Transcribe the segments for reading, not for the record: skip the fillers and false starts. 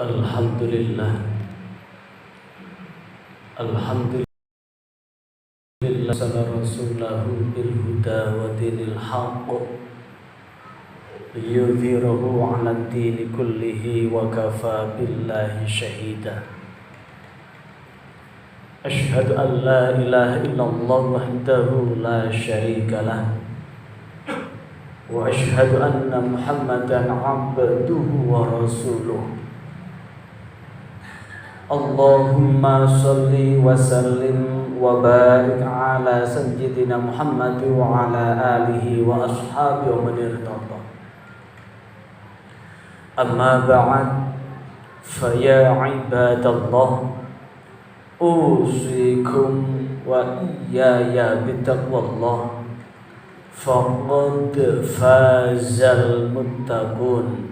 Alhamdulillah. Alhamdulillah sana rasulahu bil huda wa dinil haqq liyudhhirahu 'ala ad-dini kullihi wa kafa billahi shahida. Asyhadu an la ilaha illallah wahdahu la syarika lah wa asyhadu anna Muhammadan 'abduhu wa rasuluh. Allahumma salli wa sallim wa barik ala sayyidina Muhammad wa ala alihi wa ashabihi wa man irtada. Amma ba'd, fa ya ibadallah, usikum wa iyaya bittaqwallah, faqad fazal muttaqun.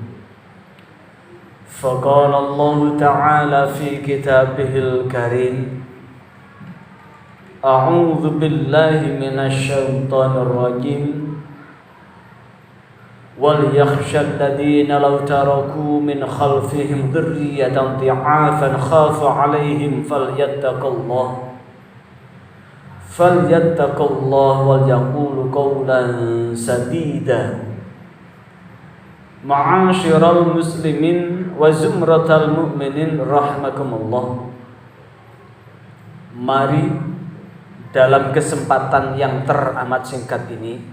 فقال الله تعالى في كتابه الكريم: أعوذ بالله من الشيطان الرجيم وليخشى الذين لو تركوا من خلفهم ذرية ضعافا خافوا عليهم فليتقوا الله وليقولوا قولا سديدا. Ma'asyiral muslimin wa zumratal mu'minin rahimakumullah. Mari dalam kesempatan yang teramat singkat ini,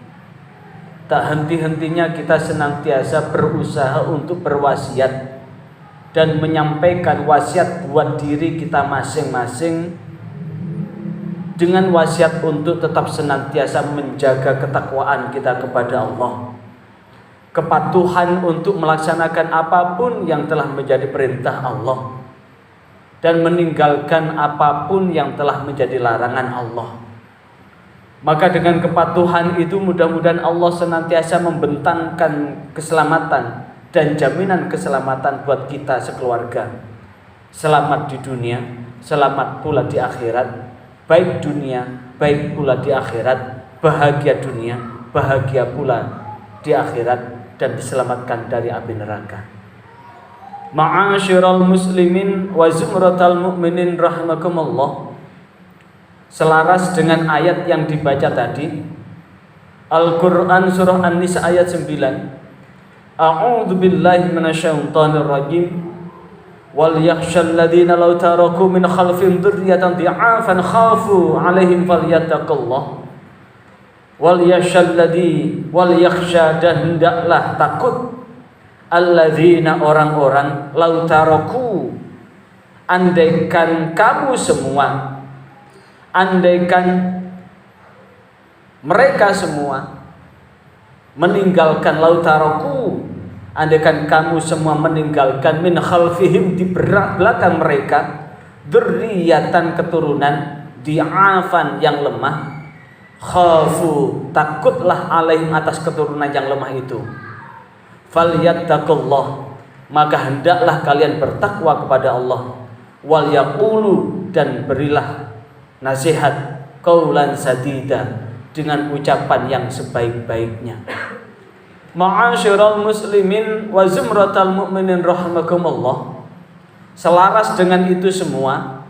tak henti-hentinya kita senantiasa berusaha untuk berwasiat dan menyampaikan wasiat buat diri kita masing-masing, dengan wasiat untuk tetap senantiasa menjaga ketakwaan kita kepada Allah, kepatuhan untuk melaksanakan apapun yang telah menjadi perintah Allah, dan meninggalkan apapun yang telah menjadi larangan Allah. Maka dengan kepatuhan itu mudah-mudahan Allah senantiasa membentangkan keselamatan dan jaminan keselamatan buat kita sekeluarga. Selamat di dunia, selamat pula di akhirat. Baik dunia, baik pula di akhirat. Bahagia dunia, bahagia pula di akhirat, dan diselamatkan dari api neraka. Ma'asyiral muslimin wa zumratal mu'minin rahimakumullah. Selaras dengan ayat yang dibaca tadi, Al-Quran surah An-Nisa ayat 9. A'udzu billahi minasyaitonir rajim. Wal yakhshal ladzina law taraku min khalfihim dzurriyyatan dhi'afan khafu 'alaihim falyattaqullah. Wal yakhsha dan hendaklah takut alladzina orang-orang lau taraku, andaikan kamu semua, andaikan mereka semua meninggalkan, lau taraku, andaikan kamu semua meninggalkan, min khalfihim, di belakang mereka, dzurriyyatan, keturunan, di'afan, yang lemah, khafu, takutlah alaihim, atas keturunan yang lemah itu, falyattaqullah, maka hendaklah kalian bertakwa kepada Allah, wal yaqulu, dan berilah nasihat, qaulan sadida, dengan ucapan yang sebaik-baiknya. Ma'asyiral muslimin wa zumratal mu'minin rahimakumullah. Selaras dengan itu semua,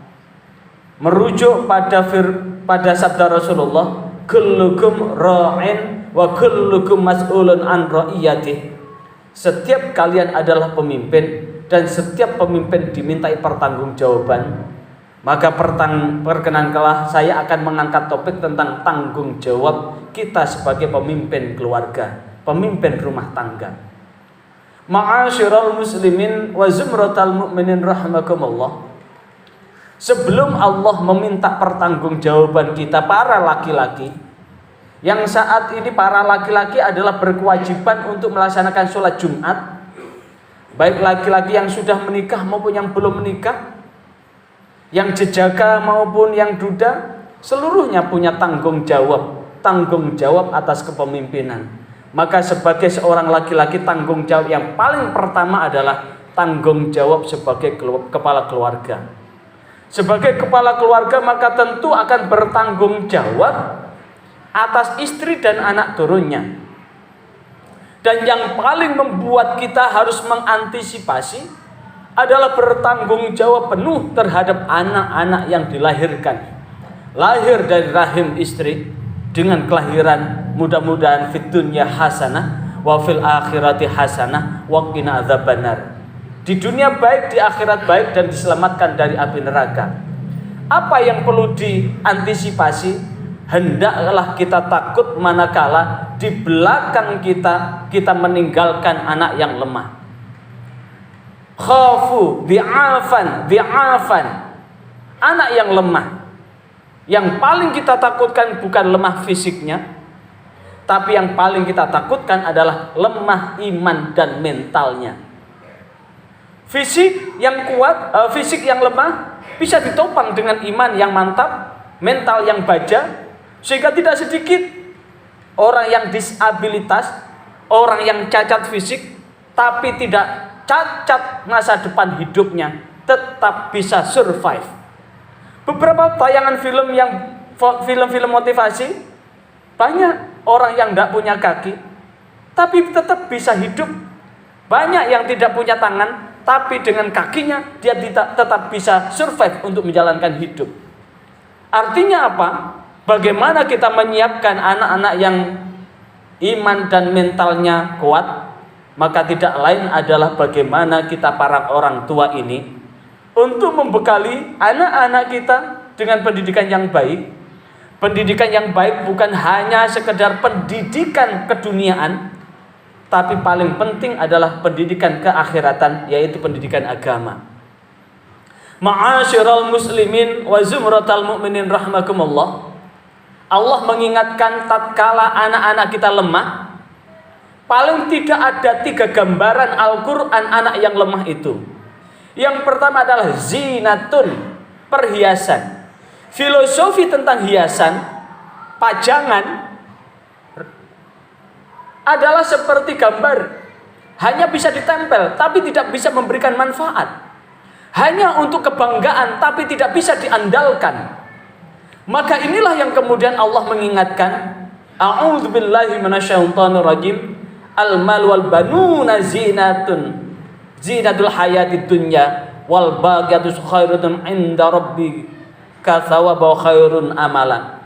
merujuk pada sabda Rasulullah, kullukum ra'in wa kullukum mas'ulun an ra'iyatih. Setiap kalian adalah pemimpin, dan setiap pemimpin dimintai pertanggungjawaban. Maka perkenankanlah saya akan mengangkat topik tentang tanggung jawab kita sebagai pemimpin keluarga, pemimpin rumah tangga. Ma'asyiral muslimin wa zumratal mu'minin rahimakumullah. Sebelum Allah meminta pertanggungjawaban kita, para laki-laki, yang saat ini para laki-laki adalah berkewajiban untuk melaksanakan sholat Jumat, baik laki-laki yang sudah menikah maupun yang belum menikah, yang jejaka maupun yang duda, seluruhnya punya tanggung jawab atas kepemimpinan. Maka sebagai seorang laki-laki, tanggung jawab yang paling pertama adalah tanggung jawab sebagai kepala keluarga. Sebagai kepala keluarga maka tentu akan bertanggung jawab atas istri dan anak turunnya. Dan yang paling membuat kita harus mengantisipasi adalah bertanggung jawab penuh terhadap anak-anak yang dilahirkan. Lahir dari rahim istri dengan kelahiran mudah-mudahan fid dunya hasanah wa fil akhirati hasanah wa qina adzabannar. Di dunia baik, di akhirat baik, dan diselamatkan dari api neraka. Apa yang perlu diantisipasi? Hendaklah kita takut manakala di belakang kita meninggalkan anak yang lemah. Khafu bi'afan. Anak yang lemah. Yang paling kita takutkan bukan lemah fisiknya, tapi yang paling kita takutkan adalah lemah iman dan mentalnya. Fisik yang kuat, fisik yang lemah bisa ditopang dengan iman yang mantap, mental yang baja, sehingga tidak sedikit orang yang disabilitas, orang yang cacat fisik, tapi tidak cacat masa depan hidupnya, tetap bisa survive. Beberapa tayangan film motivasi, banyak orang yang tidak punya kaki, tapi tetap bisa hidup. Banyak yang tidak punya tangan, tapi dengan kakinya dia tetap bisa survive untuk menjalankan hidup. Artinya apa? Bagaimana kita menyiapkan anak-anak yang iman dan mentalnya kuat? Maka tidak lain adalah bagaimana kita para orang tua ini untuk membekali anak-anak kita dengan pendidikan yang baik. Pendidikan yang baik bukan hanya sekedar pendidikan keduniaan, tapi paling penting adalah pendidikan keakhiratan, yaitu pendidikan agama. Ma'asyiral muslimin wa zumratal mu'minin rahimakumullah. Allah mengingatkan tatkala anak-anak kita lemah, paling tidak ada 3 gambaran Al-Quran anak yang lemah itu. Yang pertama adalah zinatun, perhiasan. Filosofi tentang hiasan, pajangan, adalah seperti gambar, hanya bisa ditempel tapi tidak bisa memberikan manfaat, hanya untuk kebanggaan tapi tidak bisa diandalkan. Maka inilah yang kemudian Allah mengingatkan, a'udzubillahi minasyaitonir rajim, al-mal wal banuna zinatul hayatid dunya wal baqiyatus khairatun 'inda rabbika thawaban khairun amala.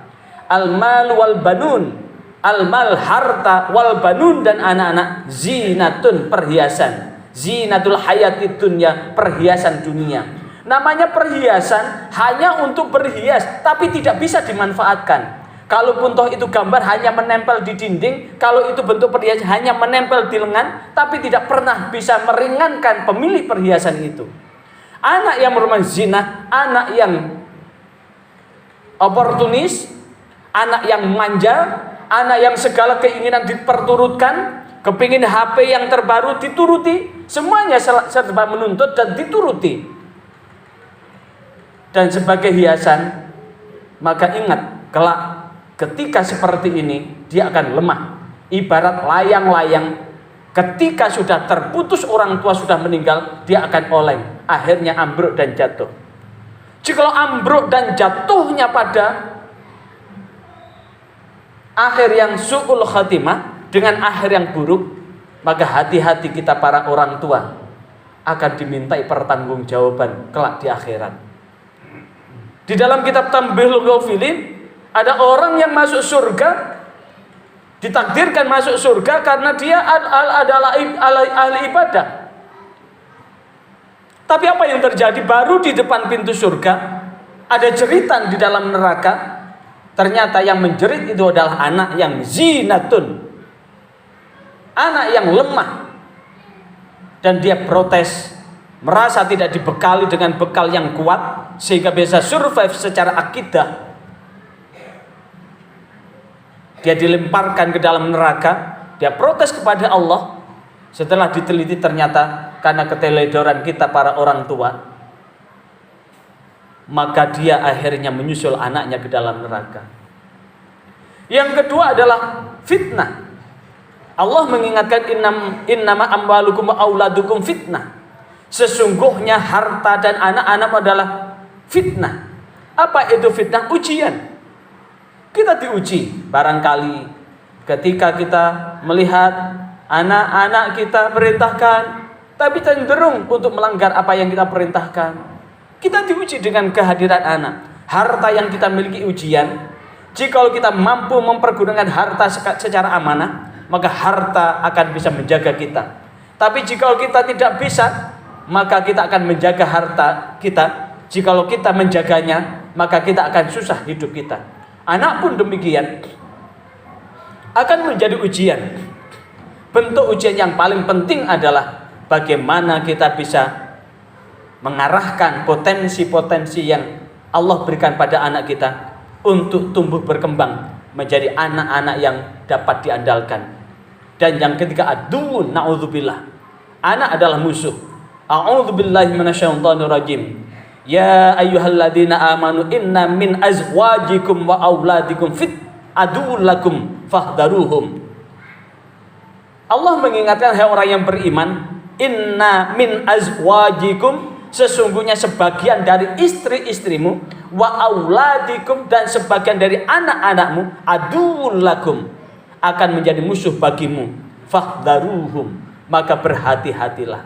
Al-mal wal banun, al-mal harta, wal banun dan anak-anak, zinatun perhiasan, zinatul hayatid dunya perhiasan dunia. Namanya perhiasan hanya untuk berhias, tapi tidak bisa dimanfaatkan. Kalaupun toh itu gambar hanya menempel di dinding, kalau itu bentuk perhiasan hanya menempel di lengan, tapi tidak pernah bisa meringankan pemilik perhiasan itu. Anak yang bermain zina, anak yang oportunis, anak yang manja, anak yang segala keinginan diperturutkan, kepingin HP yang terbaru dituruti, semuanya serba menuntut dan dituruti. Dan sebagai hiasan, maka ingat, kelak ketika seperti ini dia akan lemah. Ibarat layang-layang, ketika sudah terputus orang tua, sudah meninggal, dia akan oleng, akhirnya ambruk dan jatuh. Jikalau ambruk dan jatuhnya pada akhir yang su'ul khatimah, dengan akhir yang buruk, maka hati-hati kita para orang tua akan dimintai pertanggungjawaban kelak di akhirat. Di dalam kitab Tanbihul Ghafilin ada orang yang masuk surga, ditakdirkan masuk surga karena dia adalah ahli ibadah. Tapi apa yang terjadi? Baru di depan pintu surga ada jeritan di dalam neraka. Ternyata yang menjerit itu adalah anak yang zinatun, anak yang lemah. Dan dia protes, merasa tidak dibekali dengan bekal yang kuat sehingga bisa survive secara akidah. Dia dilemparkan ke dalam neraka. Dia protes kepada Allah. Setelah diteliti ternyata karena keteledoran kita para orang tua, maka dia akhirnya menyusul anaknya ke dalam neraka. Yang kedua adalah fitnah. Allah mengingatkan, innama amwalukum wa auladukum fitnah. Sesungguhnya harta dan anak-anak adalah fitnah. Apa itu fitnah? Ujian. Kita diuji. Barangkali ketika kita melihat anak-anak kita perintahkan tapi cenderung untuk melanggar apa yang kita perintahkan. Kita diuji dengan kehadiran anak. Harta yang kita miliki ujian. Jika kita mampu mempergunakan harta secara amanah, maka harta akan bisa menjaga kita. Tapi jika kita tidak bisa, maka kita akan menjaga harta kita. Jikalau kita menjaganya, maka kita akan susah hidup kita. Anak pun demikian, akan menjadi ujian. Bentuk ujian yang paling penting adalah bagaimana kita bisa mengarahkan potensi-potensi yang Allah berikan pada anak kita untuk tumbuh berkembang menjadi anak-anak yang dapat diandalkan. Dan yang ketiga, aduun, na'udzubillah. Anak adalah musuh. A'udzubillahi minasyaitonirrajim. Ya ayyuhalladzina amanu inna min azwajikum wa auladikum aduwwun lakum fahdharuhum. Allah mengingatkan, hai orang yang beriman, inna min azwajikum, sesungguhnya sebagian dari istri-istrimu, wa auladikum, dan sebagian dari anak-anakmu, aduwwun lakum, akan menjadi musuh bagimu, fahdharuhum, maka berhati-hatilah.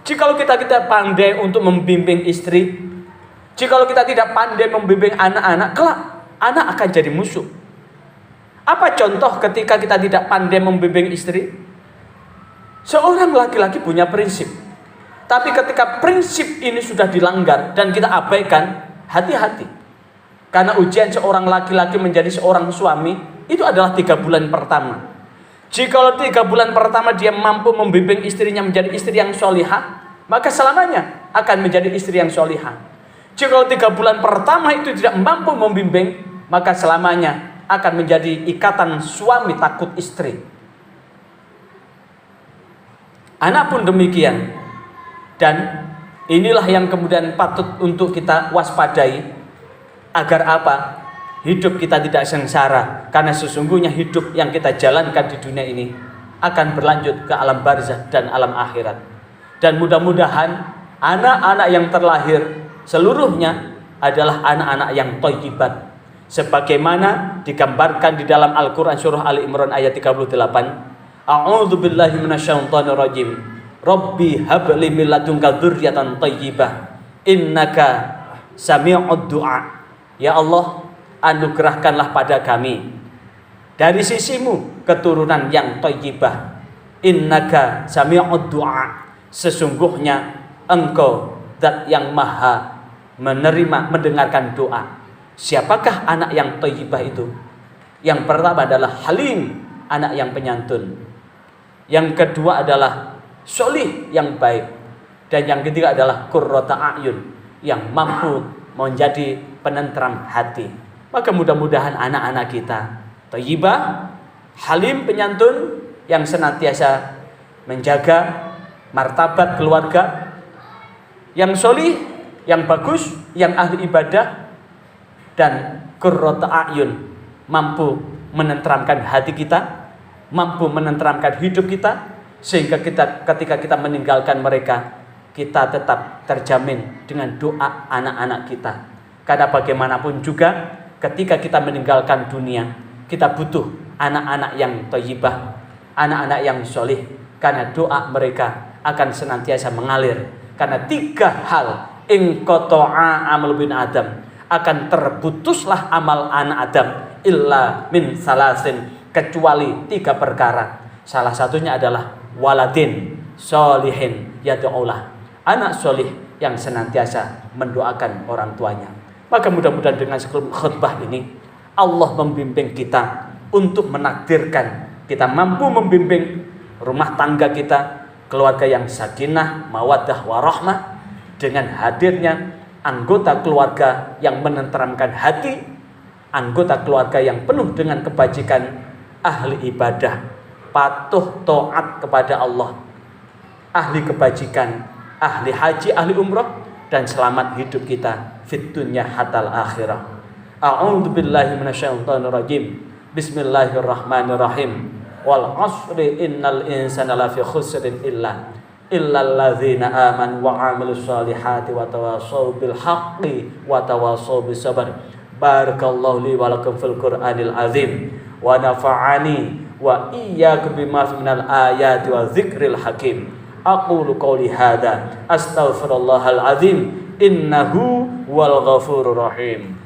Jikalau kita pandai untuk membimbing istri, jikalau kita tidak pandai membimbing anak-anak, kelak anak akan jadi musuh. Apa contoh ketika kita tidak pandai membimbing istri? Seorang laki-laki punya prinsip, tapi ketika prinsip ini sudah dilanggar dan kita abaikan, hati-hati. Karena ujian seorang laki-laki menjadi seorang suami itu adalah 3 bulan pertama. Jikalau 3 bulan pertama dia mampu membimbing istrinya menjadi istri yang solihah, maka selamanya akan menjadi istri yang solihah. Jikalau 3 bulan pertama itu tidak mampu membimbing, maka selamanya akan menjadi ikatan suami takut istri. Anak pun demikian. Dan inilah yang kemudian patut untuk kita waspadai. Agar apa? Hidup kita tidak sengsara, karena sesungguhnya hidup yang kita jalankan di dunia ini akan berlanjut ke alam barzah dan alam akhirat. Dan mudah-mudahan anak-anak yang terlahir seluruhnya adalah anak-anak yang thayyibat, sebagaimana digambarkan di dalam Al-Quran surah Ali Imran ayat 38. A'udzubillahi minasyaitonirrajim. Rabbi habli min ladunka dzurriatan thayyibah innaka sami'ud du'a. Ya Allah, anugerahkanlah pada kami dari sisimu keturunan yang thayyibah. Innaka sami'ud du'a, sesungguhnya engkau zat yang maha menerima, mendengarkan doa. Siapakah anak yang thayyibah itu? Yang pertama adalah halim, anak yang penyantun. Yang kedua adalah solih, yang baik. Dan yang ketiga adalah qurrata a'yun, yang mampu menjadi penentram hati. Maka mudah-mudahan anak-anak kita thayyibah, halim, penyantun, yang senantiasa menjaga martabat keluarga, yang solih, yang bagus, yang ahli ibadah, dan qurrata a'yun, mampu menenteramkan hati kita, mampu menenteramkan hidup kita, sehingga ketika kita meninggalkan mereka, kita tetap terjamin dengan doa anak-anak kita. Karena bagaimanapun juga ketika kita meninggalkan dunia, kita butuh anak-anak yang thayyibah, anak-anak yang solih, karena doa mereka akan senantiasa mengalir. Karena 3 hal, in qata'a amal bin Adam, akan terputuslah amal anak Adam, illa min salasin, kecuali 3 perkara. Salah satunya adalah waladin solihin yad'ulah, anak solih yang senantiasa mendoakan orang tuanya. Maka mudah-mudahan dengan khutbah ini Allah membimbing kita untuk menakdirkan kita mampu membimbing rumah tangga kita, keluarga yang sakinah, mawaddah, warahmah, dengan hadirnya anggota keluarga yang menenteramkan hati, anggota keluarga yang penuh dengan kebajikan, ahli ibadah, patuh taat kepada Allah, ahli kebajikan, ahli haji, ahli umrah, dan selamat hidup kita fid dunya hatal akhirah. A'udzubillahi minasyaitonirrajim. Bismillahirrahmanirrahim. Wal 'ashri innal insana lafi khusrin illal ladzina amanu wa 'amilus solihati wa tawassaw bil haqqi wa tawassaw bis sabr. Barakallahu li wa lakum fil Qur'anil azim wa nafa'ani wa iyyakum bima minal ayati wa dzikril hakim. Aqulu qouli hadza astaghfirullahal azim innahu wal ghafurur rahim.